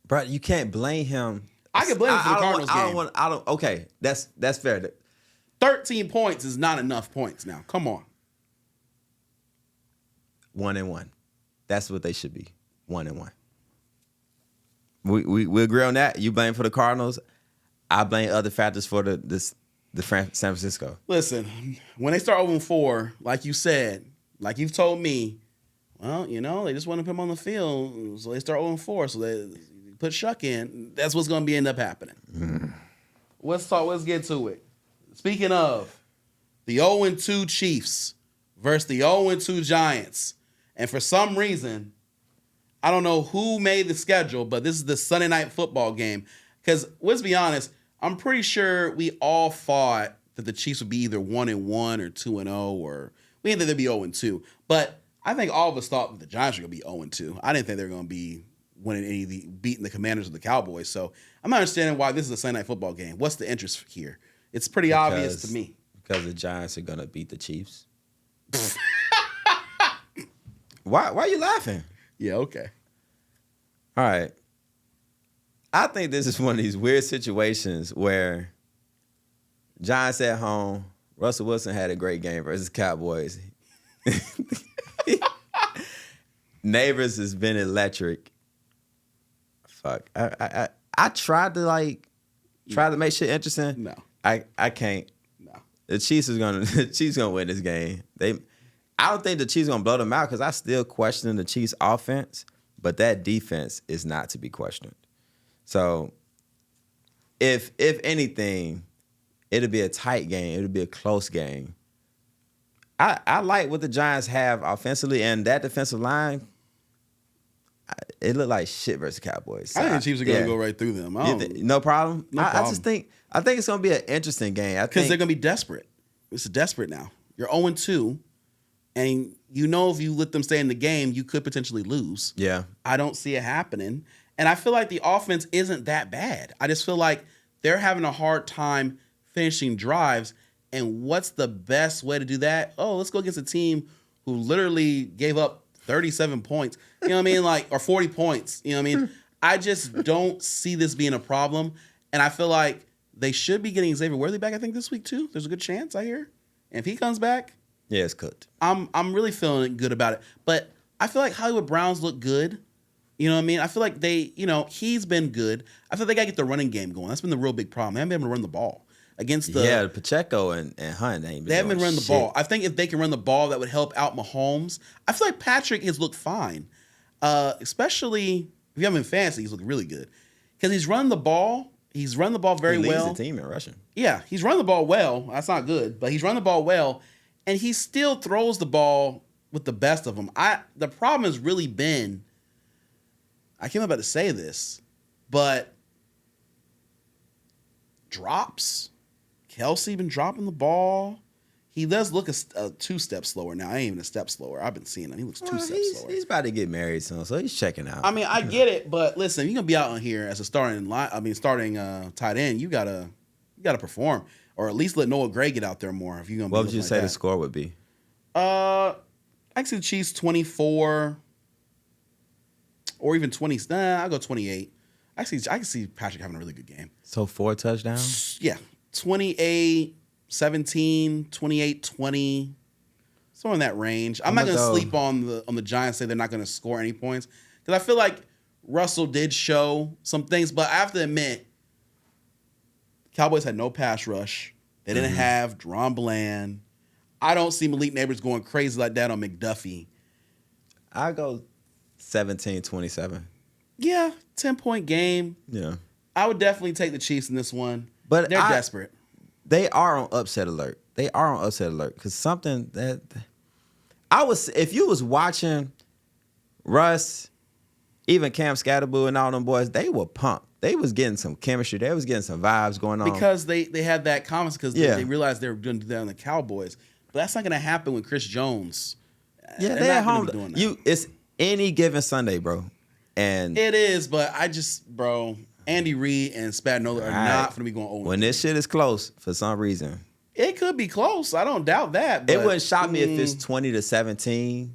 Bro, you can't blame him. I can blame him for the Cardinals game. Okay, that's fair. 13 points is not enough points now. Come on. 1-1. That's what they should be. 1-1. We agree on that. You blame for the Cardinals. I blame other factors for the San Francisco. Listen, when they start 0-4, like you said, like you've told me, well, they just want to put him on the field, so they start 0-4, so they put Shuck in. That's what's going to end up happening. Let's get to it. Speaking of, the 0-2 Chiefs versus the 0-2 Giants. And for some reason, I don't know who made the schedule, but this is the Sunday night football game. Because let's be honest, I'm pretty sure we all thought that the Chiefs would be either 1-1 or 2-0 or We didn't think they'd be 0-2. But I think all of us thought that the Giants were going to be 0-2. I didn't think they were going to be beating the Commanders or the Cowboys. So I'm not understanding why this is a Sunday Night Football game. What's the interest here? It's pretty obvious to me. Because the Giants are going to beat the Chiefs. Why are you laughing? Yeah, okay. All right. I think this is one of these weird situations where Giants at home, Russell Wilson had a great game versus Cowboys. Neighbors has been electric. Fuck. I tried to make shit interesting. No. I can't. No. The Chiefs gonna win this game. I don't think the Chiefs gonna blow them out because I still question the Chiefs offense, but that defense is not to be questioned. So if anything, it'll be a tight game. It'll be a close game. I like what the Giants have offensively, and that defensive line, it looked like shit versus Cowboys. So I think the Chiefs are going to go right through them. No problem? No problem. I think it's going to be an interesting game. Because they're going to be desperate. It's desperate now. You're 0-2, and you know if you let them stay in the game, you could potentially lose. Yeah. I don't see it happening. And I feel like the offense isn't that bad. I just feel like they're having a hard time finishing drives. And what's the best way to do that? Oh, let's go against a team who literally gave up 37 points. You know what I mean? Or 40 points. You know what I mean? I just don't see this being a problem. And I feel like they should be getting Xavier Worthy back, I think, this week too. There's a good chance, I hear. And if he comes back, yeah, it's cooked. I'm really feeling good about it. But I feel like Hollywood Browns look good. You know what I mean? I feel like he's been good. I feel like they got to get the running game going. That's been the real big problem. They haven't been able to run the ball. Against Pacheco and Hunt they haven't been running the ball. I think if they can run the ball, that would help out Mahomes. I feel like Patrick has looked fine, especially if you have him in fantasy. He's looked really good because he's running the ball. He's running the ball very well. He leads the team in rushing. Yeah, he's running the ball well. That's not good, but he's running the ball well, and he still throws the ball with the best of them. The problem has really been, I can't about to say this, but drops. Kelsey been dropping the ball. He does look a 2 steps slower now. I ain't even a step slower. I've been seeing him. He looks 2 steps slower. He's about to get married soon, so he's checking out. I mean, I get it, but listen, you're gonna be out on here as a starting tight end. You gotta perform, or at least let Noah Gray get out there more. If you're gonna, what would you say the score would be? I can see the Chiefs 24, or even 20. I'll go 28. I can see Patrick having a really good game. So 4 touchdowns. Yeah. 28-17, 28-20, somewhere in that range. I'm not going to sleep on the Giants, say they're not going to score any points, because I feel like Russell did show some things, but I have to admit, Cowboys had no pass rush. They didn't have Deron Bland. I don't see Malik Neighbors going crazy like that on McDuffie. I go 17-27. Yeah, 10-point game. Yeah. I would definitely take the Chiefs in this one. But they're desperate. They are on upset alert. Because something that if you was watching Russ, even Cam Scatterboo and all them boys, they were pumped. They was getting some chemistry. They was getting some vibes going on. Because they had that confidence because they realized they were going to do that on the Cowboys. But that's not going to happen with Chris Jones. Yeah, they're at home. It's any given Sunday, bro. And it is, but Andy Reid and Spagnuolo are not going to be going over. When this shit is close, for some reason. It could be close. I don't doubt that. But, it wouldn't shock me if it's 20-17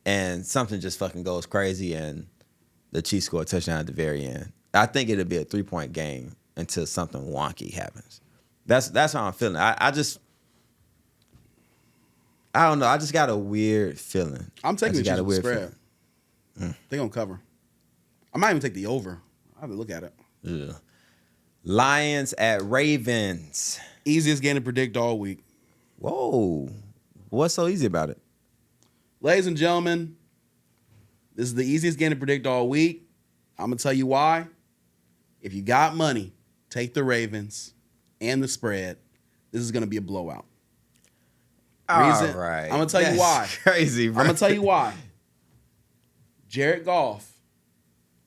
and something just fucking goes crazy and the Chiefs score a touchdown at the very end. I think it'll be a 3-point game until something wonky happens. That's how I'm feeling. I don't know. I just got a weird feeling. I'm taking the Chiefs with the spread. They're going to cover. I might even take the over. I have to look at it. Ugh. Lions at Ravens. Easiest game to predict all week. Whoa. What's so easy about it? Ladies and gentlemen, this is the easiest game to predict all week. I'm going to tell you why. If you got money, take the Ravens and the spread. This is going to be a blowout. All right. I'm going to tell you why. Crazy, bro. I'm going to tell you why. Jared Goff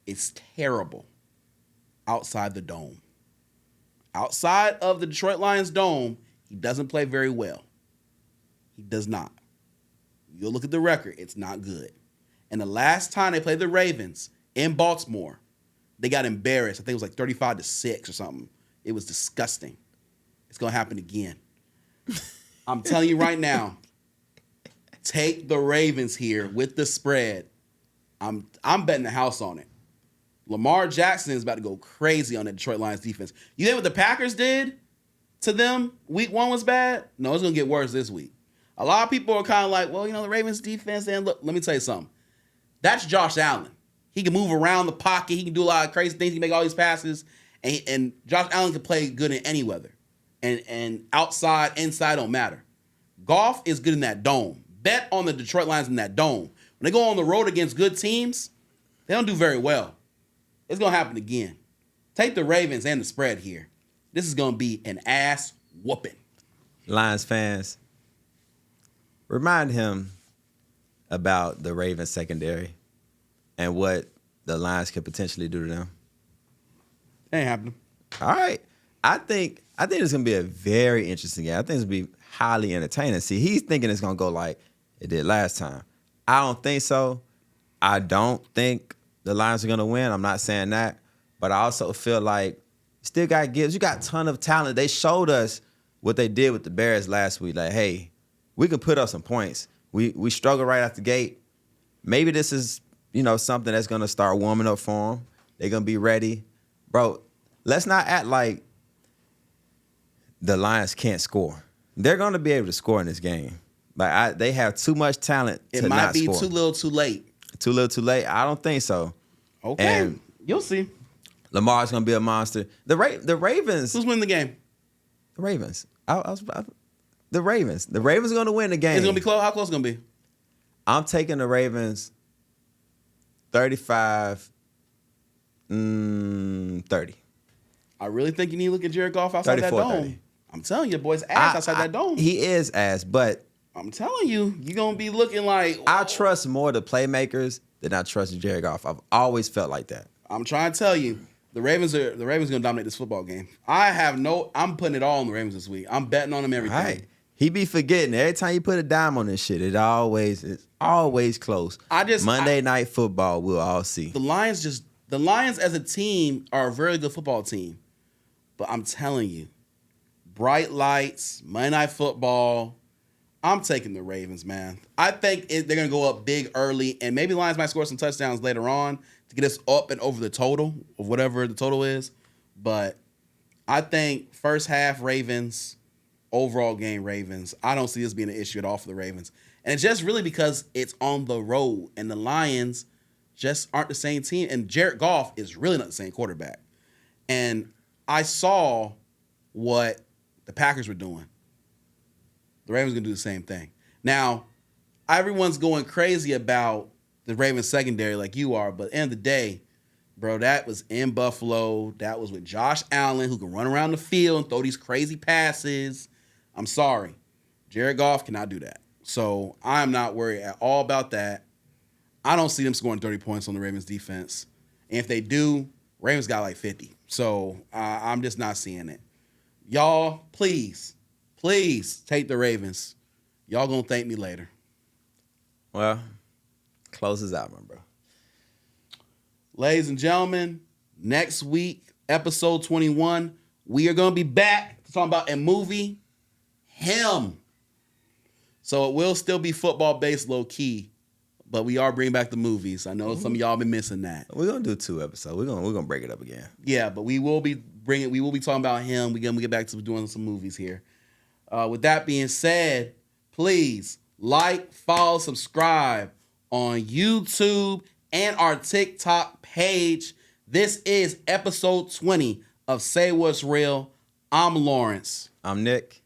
is terrible outside the dome. Outside of the Detroit Lions dome, he doesn't play very well. He does not. You go look at the record. It's not good. And the last time they played the Ravens in Baltimore, they got embarrassed. I think it was like 35-6 or something. It was disgusting. It's going to happen again. I'm telling you right now, take the Ravens here with the spread. I'm betting the house on it. Lamar Jackson is about to go crazy on the Detroit Lions defense. You think what the Packers did to them week 1 was bad? No, it's going to get worse this week. A lot of people are kind of like, well, the Ravens defense, and look, let me tell you something. That's Josh Allen. He can move around the pocket. He can do a lot of crazy things. He can make all these passes. And Josh Allen can play good in any weather. And outside, inside don't matter. Goff is good in that dome. Bet on the Detroit Lions in that dome. When they go on the road against good teams, they don't do very well. It's going to happen again. Take the Ravens and the spread here. This is going to be an ass whooping. Lions fans, remind him about the Ravens secondary and what the Lions could potentially do to them. Ain't happening. All right. I think it's going to be a very interesting game. I think it's going to be highly entertaining. See, he's thinking it's going to go like it did last time. I don't think so. I don't think the Lions are going to win. I'm not saying that. But I also feel like you still got Gibbs. You got a ton of talent. They showed us what they did with the Bears last week. Like, hey, we can put up some points. We struggle right out the gate. Maybe this is, something that's going to start warming up for them. They're going to be ready. Bro, let's not act like the Lions can't score. They're going to be able to score in this game. Like they have too much talent to not score. It might be too little too late. Too little too late? I don't think so. Okay. And you'll see. Lamar's going to be a monster. The Ravens. Who's winning the game? The Ravens. The Ravens. The Ravens are going to win the game. It's going to be close. How close is it going to be? I'm taking the Ravens 35-30. I really think you need to look at Jared Goff outside that dome. 30. I'm telling you, boy's ass outside that dome. He is ass, but I'm telling you, you're going to be looking like... Whoa. I trust more the playmakers than I trust Jared Goff. I've always felt like that. I'm trying to tell you, the Ravens are going to dominate this football game. I'm putting it all on the Ravens this week. I'm betting on them everything. Right. He be forgetting. Every time you put a dime on this shit, it's always close. Monday Night Football, we'll all see. The Lions as a team are a very good football team. But I'm telling you, bright lights, Monday Night Football, I'm taking the Ravens, man. I think they're going to go up big early, and maybe the Lions might score some touchdowns later on to get us up and over the total of whatever the total is. But I think first half Ravens, overall game Ravens. I don't see this being an issue at all for the Ravens. And it's just really because it's on the road, and the Lions just aren't the same team. And Jared Goff is really not the same quarterback. And I saw what the Packers were doing. The Ravens are going to do the same thing. Now, everyone's going crazy about the Ravens secondary like you are, but at the end of the day, bro, that was in Buffalo. That was with Josh Allen, who can run around the field and throw these crazy passes. I'm sorry. Jared Goff cannot do that. So I'm not worried at all about that. I don't see them scoring 30 points on the Ravens defense. And if they do, Ravens got like 50. So I'm just not seeing it. Y'all, please take the Ravens. Y'all gonna thank me later. Well, close us out, my bro. Ladies and gentlemen, next week, episode 21, we are gonna be back to talk about a movie, Him. So it will still be football-based low-key, but we are bringing back the movies. I know some of y'all been missing that. We're gonna do 2 episodes. We're gonna break it up again. Yeah, but we will be talking about Him. We're gonna get back to doing some movies here. With that being said, please like, follow, subscribe on YouTube and our TikTok page. This is episode 20 of Say What's Real. I'm Lawrence. I'm Nick.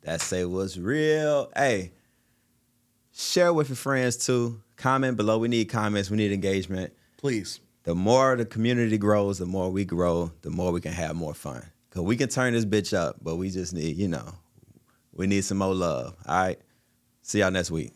That Say What's Real. Hey, share with your friends too. Comment below. We need comments. We need engagement. Please. The more the community grows, the more we grow, the more we can have more fun. Because we can turn this bitch up, but we just need, we need some more love. All right? See y'all next week.